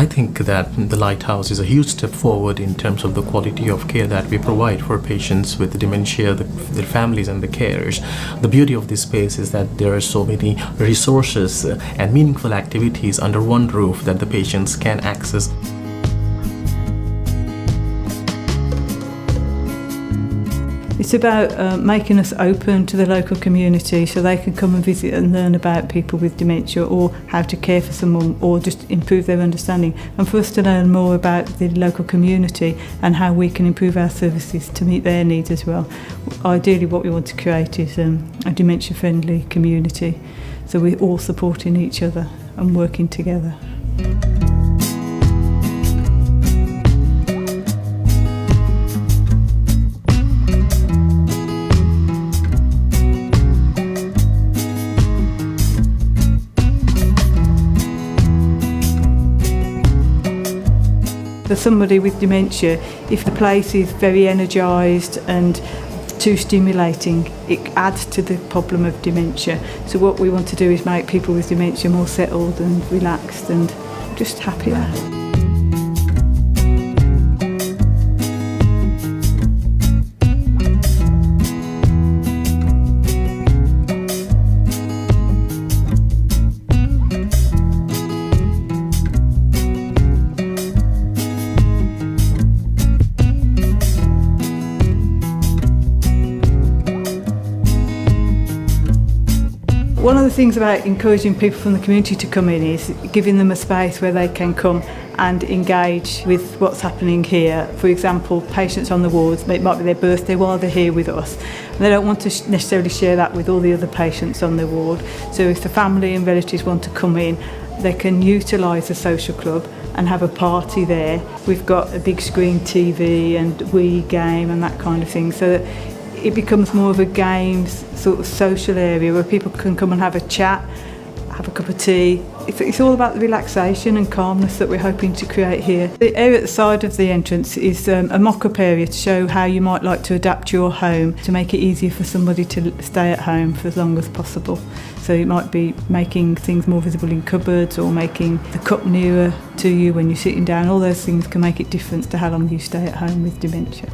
I think that the Lighthouse is a huge step forward in terms of the quality of care that we provide for patients with dementia, their families and the carers. The beauty of this space is that there are so many resources and meaningful activities under one roof that the patients can access. It's about making us open to the local community so they can come and visit and learn about people with dementia or how to care for someone or just improve their understanding, and for us to learn more about the local community and how we can improve our services to meet their needs as well. Ideally what we want to create is a dementia-friendly community, so we're all supporting each other and working together. For somebody with dementia, if the place is very energised and too stimulating, it adds to the problem of dementia. So what we want to do is make people with dementia more settled and relaxed and just happier. One of the things about encouraging people from the community to come in is giving them a space where they can come and engage with what's happening here. For example, patients on the wards, it might be their birthday while they're here with us. And they don't want to necessarily share that with all the other patients on the ward. So if the family and relatives want to come in, they can utilise the social club and have a party there. We've got a big screen TV and Wii game and that kind of thing, so that it becomes more of a games sort of social area where people can come and have a chat, have a cup of tea. It's all about the relaxation and calmness that we're hoping to create here. The area at the side of the entrance is a mock-up area to show how you might like to adapt your home to make it easier for somebody to stay at home for as long as possible. So it might be making things more visible in cupboards or making the cup nearer to you when you're sitting down. All those things can make a difference to how long you stay at home with dementia.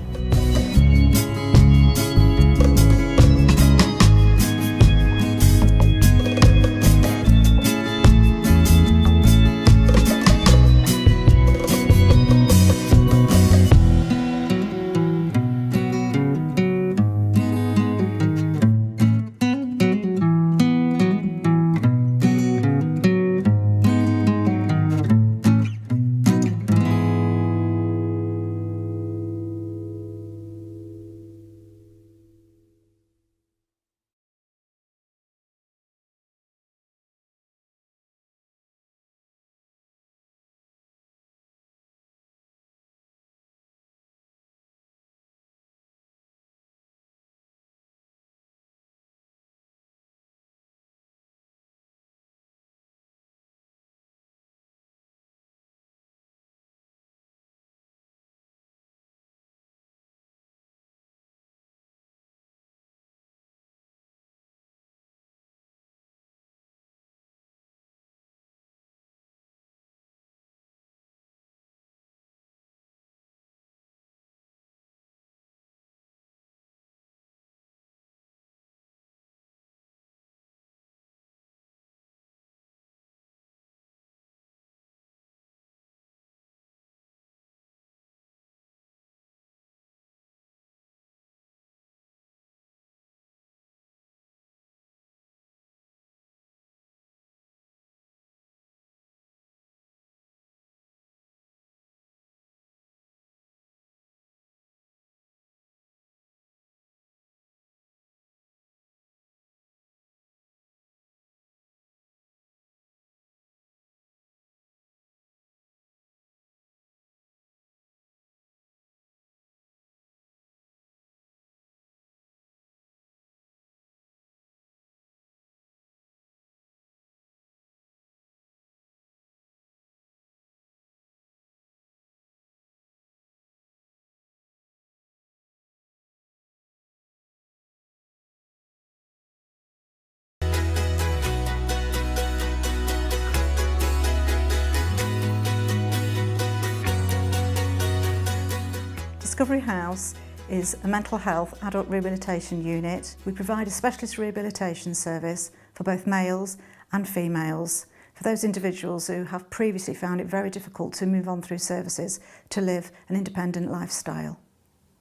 Discovery House is a mental health adult rehabilitation unit. We provide a specialist rehabilitation service for both males and females for those individuals who have previously found it very difficult to move on through services to live an independent lifestyle.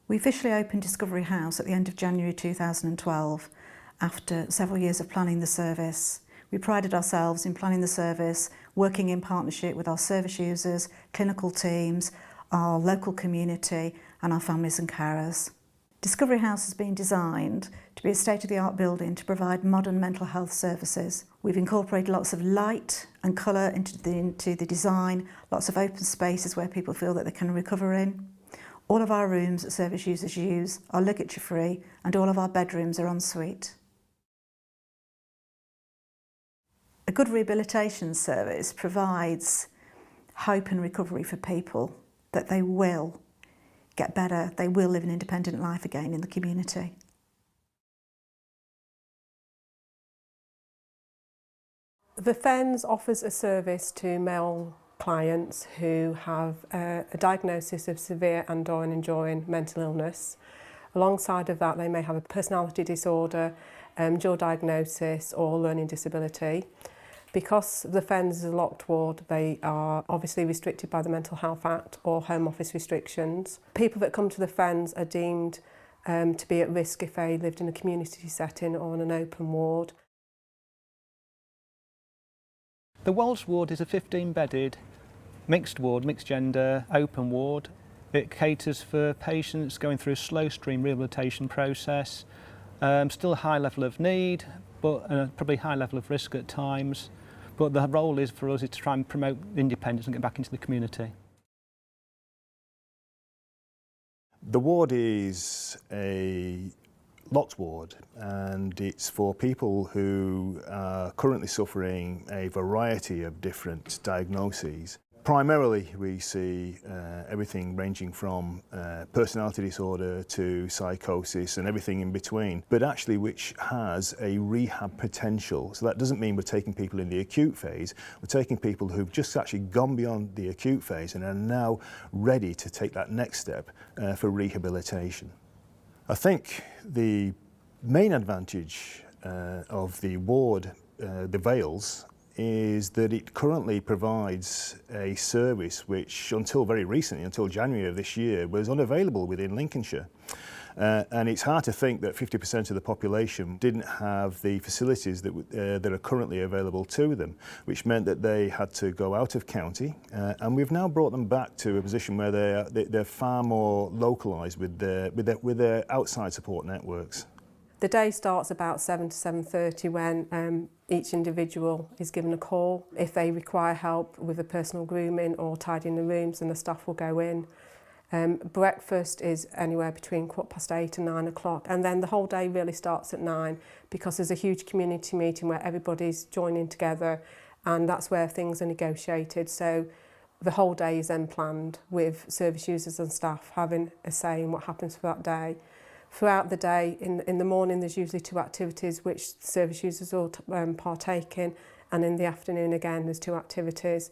We officially opened Discovery House at the end of January 2012 after several years of planning the service. We prided ourselves in planning the service, working in partnership with our service users, clinical teams, our local community and our families and carers. Discovery House has been designed to be a state-of-the-art building to provide modern mental health services. We've incorporated lots of light and colour into the design, lots of open spaces where people feel that they can recover in. All of our rooms that service users use are ligature-free and all of our bedrooms are en suite. A good rehabilitation service provides hope and recovery for people, that they will get better, they will live an independent life again in the community. The FENS offers a service to male clients who have a diagnosis of severe and/or an enduring mental illness. Alongside of that, they may have a personality disorder, dual diagnosis or learning disability. Because the FENS is a locked ward, they are obviously restricted by the Mental Health Act or Home Office restrictions. People that come to the FENS are deemed to be at risk if they lived in a community setting or in an open ward. The Walsh ward is a 15-bedded mixed ward, mixed gender, open ward. It caters for patients going through a slow stream rehabilitation process, still a high level of need, but probably high level of risk at times. But the role is for us is to try and promote independence and get back into the community. The ward is a locked ward and it's for people who are currently suffering a variety of different diagnoses. Primarily we see everything ranging from personality disorder to psychosis and everything in between, but actually which has a rehab potential. So that doesn't mean we're taking people in the acute phase, we're taking people who've just actually gone beyond the acute phase and are now ready to take that next step for rehabilitation. I think the main advantage of the ward, the Vales, is that it currently provides a service which until very recently, until January of this year, was unavailable within Lincolnshire. And it's hard to think that 50% of the population didn't have the facilities that are currently available to them, which meant that they had to go out of county. And we've now brought them back to a position where they're far more localised with their outside support networks. The day starts about 7 to 7:30 when each individual is given a call. If they require help with a personal grooming or tidying the rooms, then the staff will go in. Breakfast is anywhere between 8:15 and 9 o'clock, and then the whole day really starts at 9 because there's a huge community meeting where everybody's joining together and that's where things are negotiated. So the whole day is then planned with service users and staff having a say in what happens for that day. Throughout the day, in the morning there's usually 2 activities which service users will partake in, and in the afternoon again there's 2 activities.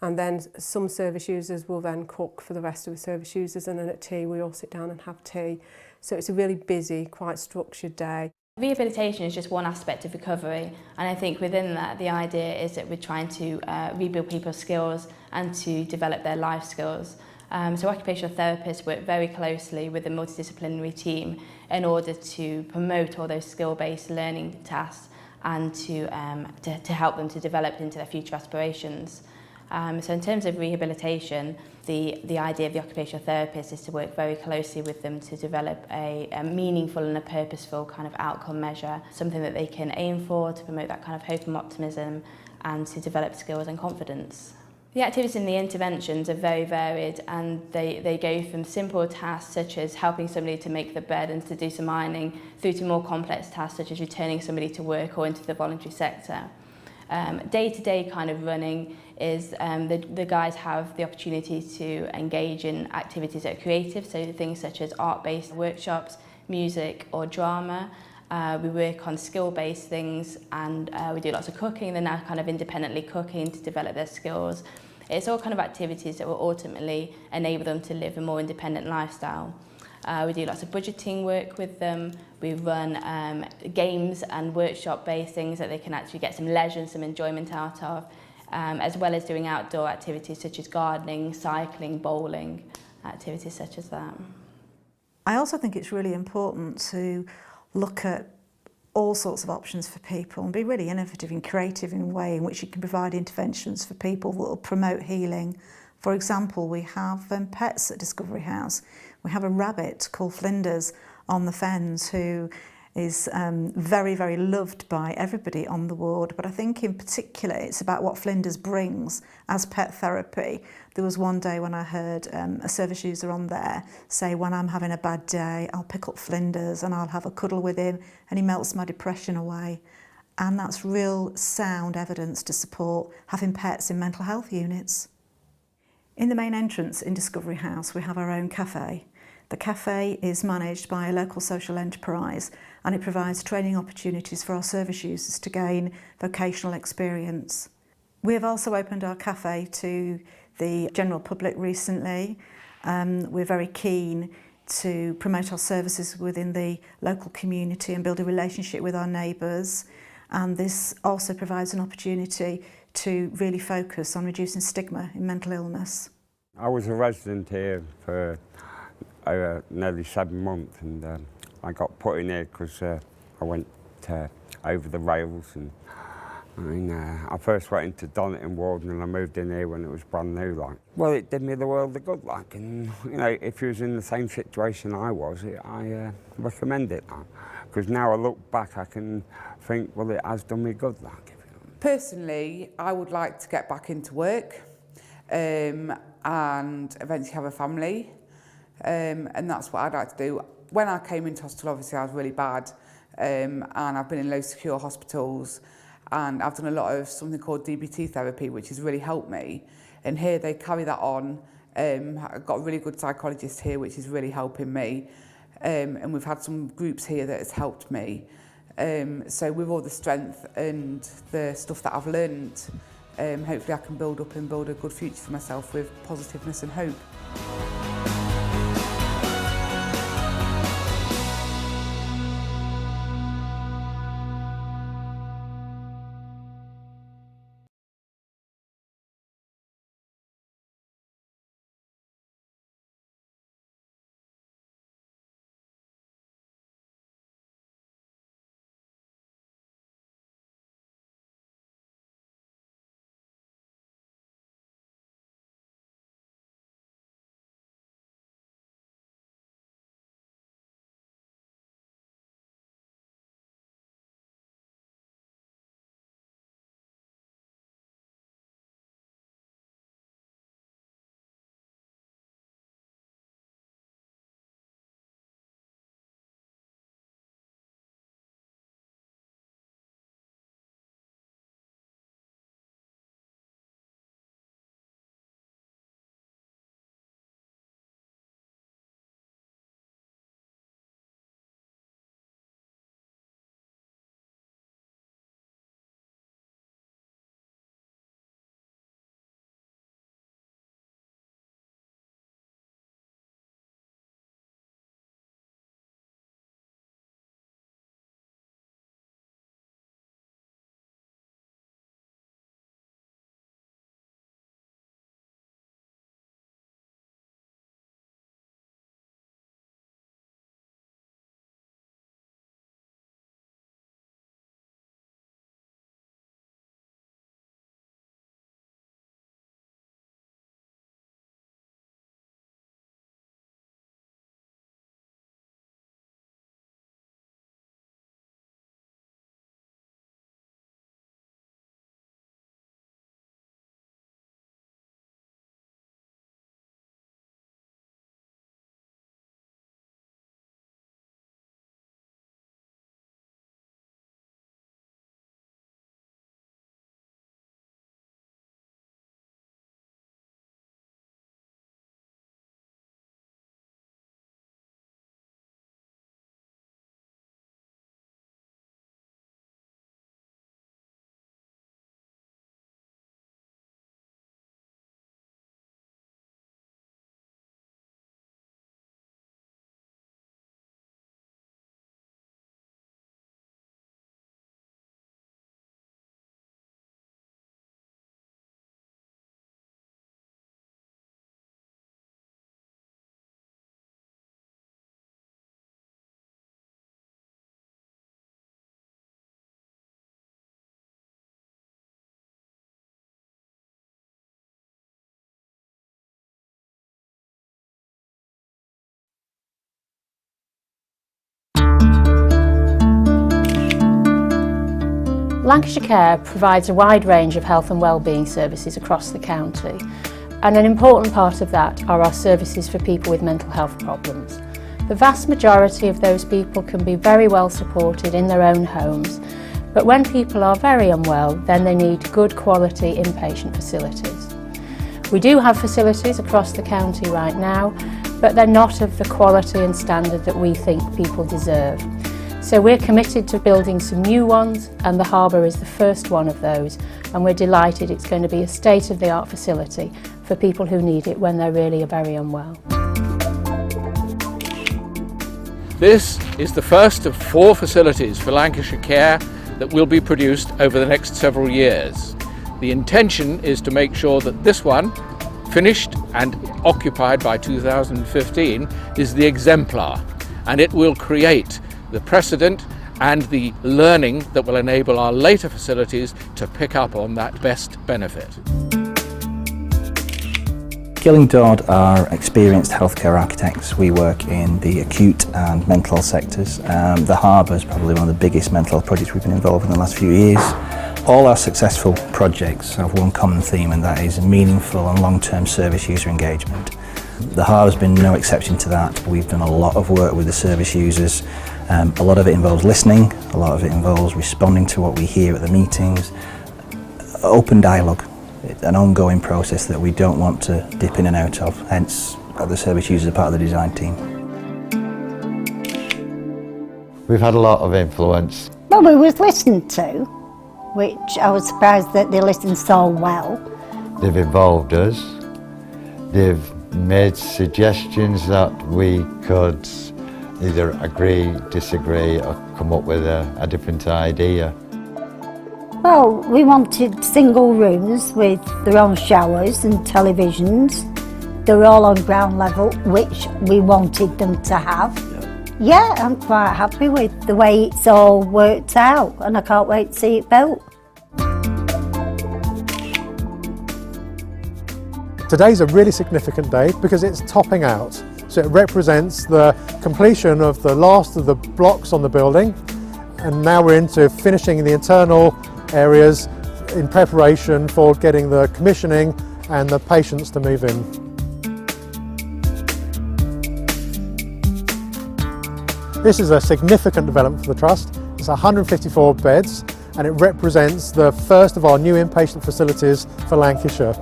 And then some service users will then cook for the rest of the service users, and then at tea we all sit down and have tea. So it's a really busy, quite structured day. Rehabilitation is just one aspect of recovery, and I think within that the idea is that we're trying to rebuild people's skills and to develop their life skills. So occupational therapists work very closely with a multidisciplinary team in order to promote all those skill-based learning tasks and to help them to develop into their future aspirations. So in terms of rehabilitation, the idea of the occupational therapist is to work very closely with them to develop a meaningful and a purposeful kind of outcome measure, something that they can aim for to promote that kind of hope and optimism and to develop skills and confidence. The activities in the interventions are very varied, and they go from simple tasks such as helping somebody to make the bed and to do some ironing through to more complex tasks such as returning somebody to work or into the voluntary sector. Day-to-day kind of running is the guys have the opportunity to engage in activities that are creative, so things such as art-based workshops, music or drama. We work on skill-based things, and we do lots of cooking. They're now kind of independently cooking to develop their skills. It's all kind of activities that will ultimately enable them to live a more independent lifestyle. We do lots of budgeting work with them. We run games and workshop-based things that they can actually get some leisure and some enjoyment out of, as well as doing outdoor activities such as gardening, cycling, bowling, activities such as that. I also think it's really important to look at all sorts of options for people and be really innovative and creative in a way in which you can provide interventions for people that will promote healing. For example, we have pets at Discovery House. We have a rabbit called Flinders on the Fens who is very, very loved by everybody on the ward. But I think in particular it's about what Flinders brings as pet therapy. There was one day when I heard a service user on there say, when I'm having a bad day, I'll pick up Flinders and I'll have a cuddle with him and he melts my depression away. And that's real sound evidence to support having pets in mental health units. In the main entrance in Discovery House, we have our own cafe. The cafe is managed by a local social enterprise and it provides training opportunities for our service users to gain vocational experience. We have also opened our cafe to the general public recently. We're very keen to promote our services within the local community and build a relationship with our neighbours. And this also provides an opportunity to really focus on reducing stigma in mental illness. I was a resident here for nearly 7 months and I got put in here because I went over the rails and I first went into Donington ward and I moved in here when it was brand new like. Well, it did me the world of good like, and you know, if you was in the same situation I was, I recommend it like. Because now I look back I can think, well, it has done me good like. Personally, I would like to get back into work and eventually have a family. And that's what I'd like to do. When I came into hospital, obviously I was really bad and I've been in low secure hospitals and I've done a lot of something called DBT therapy, which has really helped me. And here they carry that on. I've got a really good psychologist here, which is really helping me. And we've had some groups here that has helped me. So with all the strength and the stuff that I've learned, hopefully I can build up and build a good future for myself with positiveness and hope. Lancashire Care provides a wide range of health and wellbeing services across the county, and an important part of that are our services for people with mental health problems. The vast majority of those people can be very well supported in their own homes, but when people are very unwell, then they need good quality inpatient facilities. We do have facilities across the county right now, but they're not of the quality and standard that we think people deserve. So we're committed to building some new ones, and the Harbour is the first one of those, and we're delighted it's going to be a state-of-the-art facility for people who need it when they're really very unwell. This is the first of 4 facilities for Lancashire Care that will be produced over the next several years. The intention is to make sure that this one, finished and occupied by 2015, is the exemplar, and it will create the precedent and the learning that will enable our later facilities to pick up on that best benefit. Gilling are experienced healthcare architects. We work in the acute and mental health sectors. The Harbour is probably one of the biggest mental health projects we've been involved in the last few years. All our successful projects have one common theme, and that is meaningful and long-term service user engagement. The Harbour has been no exception to that. We've done a lot of work with the service users. A lot of it involves listening, a lot of it involves responding to what we hear at the meetings. Open dialogue, an ongoing process that we don't want to dip in and out of, hence the service users are part of the design team. We've had a lot of influence. Well, we was listened to, which I was surprised that they listened so well. They've involved us. They've made suggestions that we could either agree, disagree, or come up with a different idea. Well, we wanted single rooms with their own showers and televisions. They're all on ground level, which we wanted them to have. Yeah, I'm quite happy with the way it's all worked out, and I can't wait to see it built. Today's a really significant day because it's topping out. So it represents the completion of the last of the blocks on the building, and now we're into finishing the internal areas in preparation for getting the commissioning and the patients to move in. This is a significant development for the Trust. It's 154 beds, and it represents the first of our new inpatient facilities for Lancashire.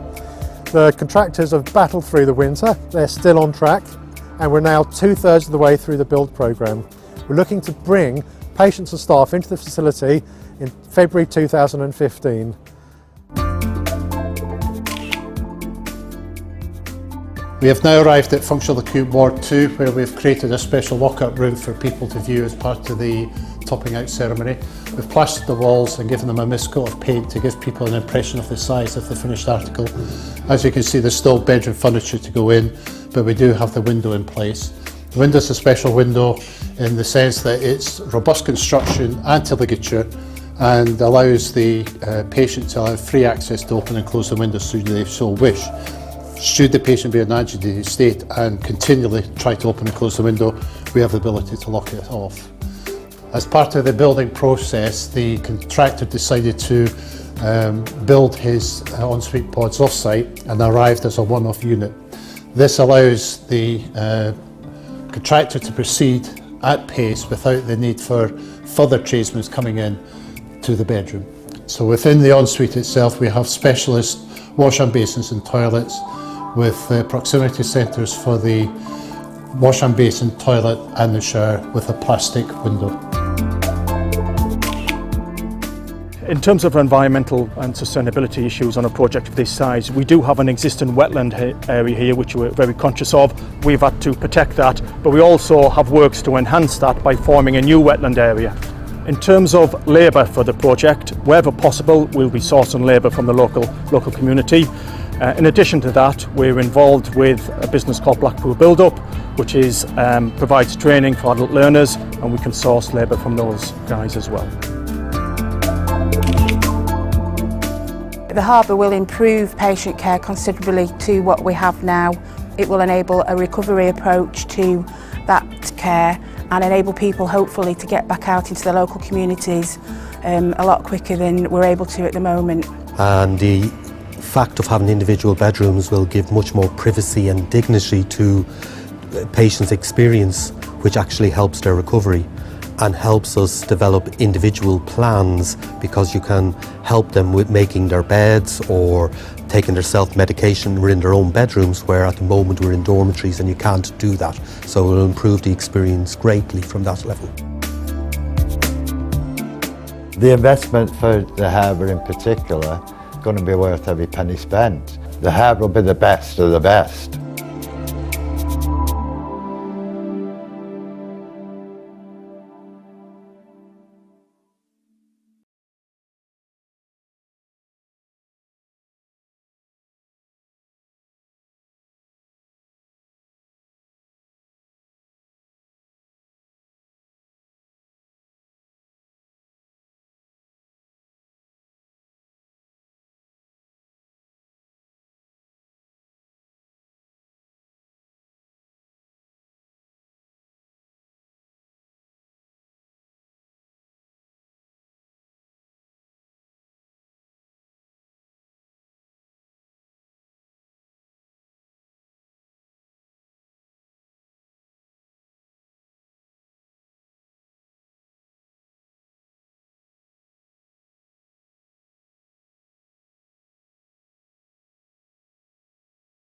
The contractors have battled through the winter, they're still on track, and we're now 2/3 of the way through the build programme. We're looking to bring patients and staff into the facility in February 2015. We have now arrived at Functional Acute Ward 2, where we've created a special lock-up room for people to view as part of the topping out ceremony. We've plastered the walls and given them a mist coat of paint to give people an impression of the size of the finished article. As you can see, there's still bedroom furniture to go in, but we do have the window in place. The window is a special window in the sense that it's robust construction, anti-ligature, and allows the patient to have free access to open and close the windows should they so wish. Should the patient be in an agitated state and continually try to open and close the window, we have the ability to lock it off. As part of the building process, the contractor decided to build his ensuite pods off-site and arrived as a one-off unit. This allows the contractor to proceed at pace without the need for further tradesmen coming in to the bedroom. So within the ensuite itself, we have specialist wash and basins and toilets with proximity centres for the wash and basin, toilet and the shower with a plastic window. In terms of environmental and sustainability issues on a project of this size, we do have an existing wetland area here which we're very conscious of. We've had to protect that, but we also have works to enhance that by forming a new wetland area. In terms of labour for the project, wherever possible, we'll be sourcing labour from the local community. In addition to that, we're involved with a business called Blackpool Build Up, which provides training for adult learners, and we can source labour from those guys as well. The Harbour will improve patient care considerably to what we have now. It will enable a recovery approach to that care and enable people hopefully to get back out into their local communities a lot quicker than we're able to at the moment. And the fact of having individual bedrooms will give much more privacy and dignity to patients' experience, which actually helps their recovery and helps us develop individual plans, because you can help them with making their beds or taking their self-medication within their own bedrooms, where at the moment we're in dormitories and you can't do that. So it will improve the experience greatly from that level. The investment for the harbour in particular is going to be worth every penny spent. The harbour will be the best of the best.